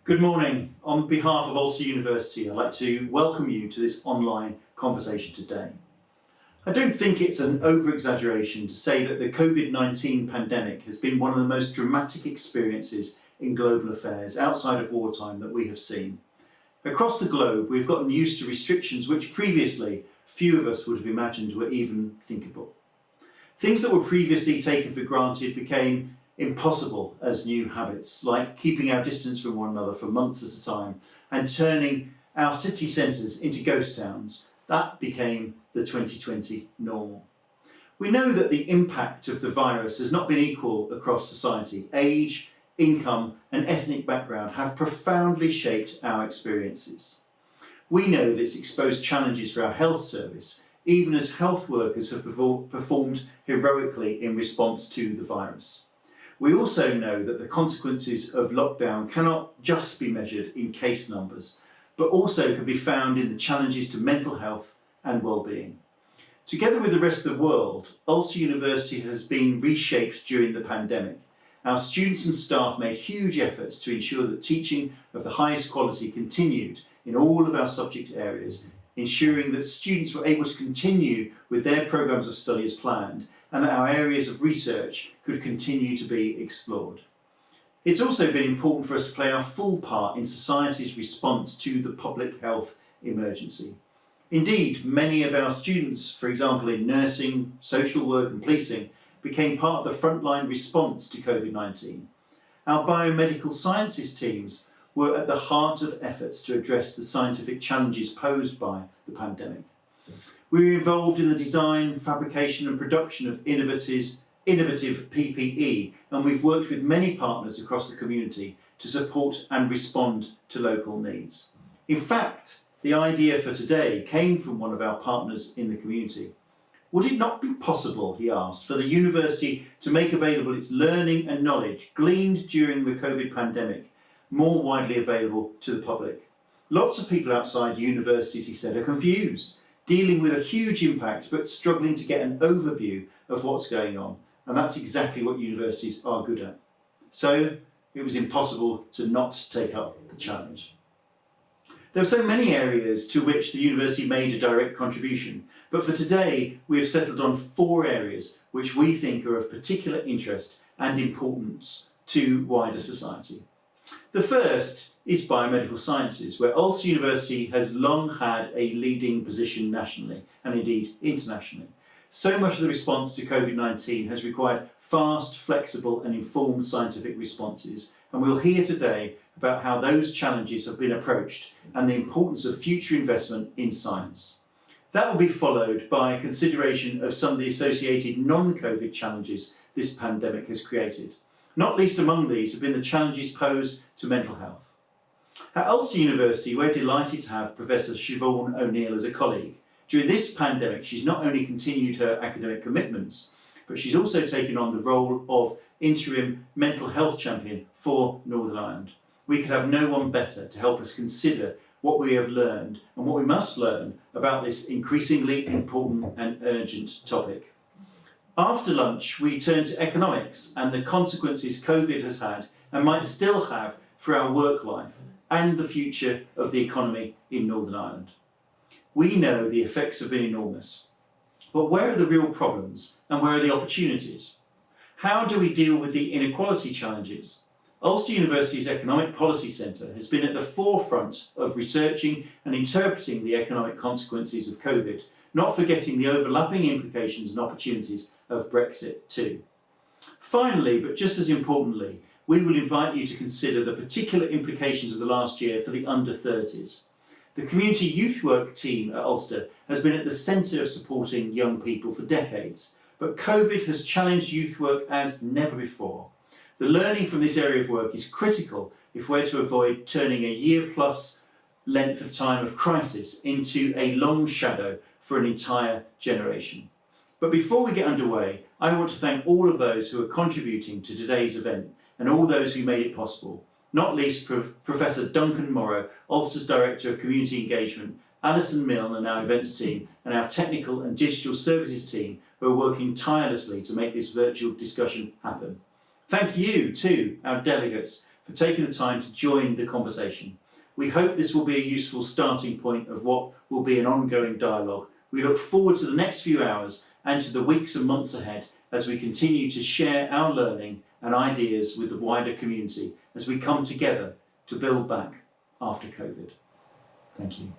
Good morning. On behalf of Ulster University, I'd like to welcome you to this online conversation today. I don't think it's an over-exaggeration to say that the COVID-19 pandemic has been one of the most dramatic experiences in global affairs outside of wartime that we have seen. Across the globe, we've gotten used to restrictions which previously few of us would have imagined were even thinkable. Things that were previously taken for granted became impossible as new habits, like keeping our distance from one another for months at a time and turning our city centres into ghost towns. That became the 2020 normal. We know that the impact of the virus has not been equal across society. Age, income and ethnic background have profoundly shaped our experiences. We know that it's exposed challenges for our health service, even as health workers have performed heroically in response to the virus. We also know that the consequences of lockdown cannot just be measured in case numbers, but also can be found in the challenges to mental health and well-being. Together with the rest of the world, Ulster University has been reshaped during the pandemic. Our students and staff made huge efforts to ensure that teaching of the highest quality continued in all of our subject areas, ensuring that students were able to continue with their programmes of study as planned, and that our areas of research could continue to be explored. It's also been important for us to play our full part in society's response to the public health emergency. Indeed, many of our students, for example in nursing, social work and policing, became part of the frontline response to COVID-19. Our biomedical sciences teams were at the heart of efforts to address the scientific challenges posed by the pandemic. We were involved in the design, fabrication and production of innovative PPE, and we've worked with many partners across the community to support and respond to local needs. In fact, the idea for today came from one of our partners in the community. Would it not be possible, he asked, for the university to make available its learning and knowledge gleaned during the COVID pandemic more widely available to the public? Lots of people outside universities, he said, are confused, dealing with a huge impact but struggling to get an overview of what's going on. And that's exactly what universities are good at. So it was impossible to not take up the challenge. There are so many areas to which the university made a direct contribution, but for today we have settled on 4 areas which we think are of particular interest and importance to wider society. The first is biomedical sciences, where Ulster University has long had a leading position nationally and indeed internationally. So much of the response to COVID-19 has required fast, flexible and informed scientific responses, and we'll hear today about how those challenges have been approached and the importance of future investment in science. That will be followed by a consideration of some of the associated non-COVID challenges this pandemic has created. Not least among these have been the challenges posed to mental health. At Ulster University, we're delighted to have Professor Siobhan O'Neill as a colleague. During this pandemic, she's not only continued her academic commitments, but she's also taken on the role of interim mental health champion for Northern Ireland. We could have no one better to help us consider what we have learned and what we must learn about this increasingly important and urgent topic. After lunch, we turn to economics and the consequences COVID has had and might still have for our work life and the future of the economy in Northern Ireland. We know the effects have been enormous, but where are the real problems and where are the opportunities? How do we deal with the inequality challenges? Ulster University's Economic Policy Centre has been at the forefront of researching and interpreting the economic consequences of COVID, not forgetting the overlapping implications and opportunities of Brexit too. Finally, but just as importantly, we will invite you to consider the particular implications of the last year for the under-30s. The community youth work team at Ulster has been at the centre of supporting young people for decades, but COVID has challenged youth work as never before. The learning from this area of work is critical if we're to avoid turning a year-plus length of time of crisis into a long shadow for an entire generation. But before we get underway, I want to thank all of those who are contributing to today's event and all those who made it possible, not least Professor Duncan Morrow, Ulster's Director of Community Engagement, Alison Milne and our events team, and our technical and digital services team who are working tirelessly to make this virtual discussion happen. Thank you to our delegates for taking the time to join the conversation. We hope this will be a useful starting point of what will be an ongoing dialogue. We look forward to the next few hours and to the weeks and months ahead as we continue to share our learning and ideas with the wider community as we come together to build back after COVID. Thank you.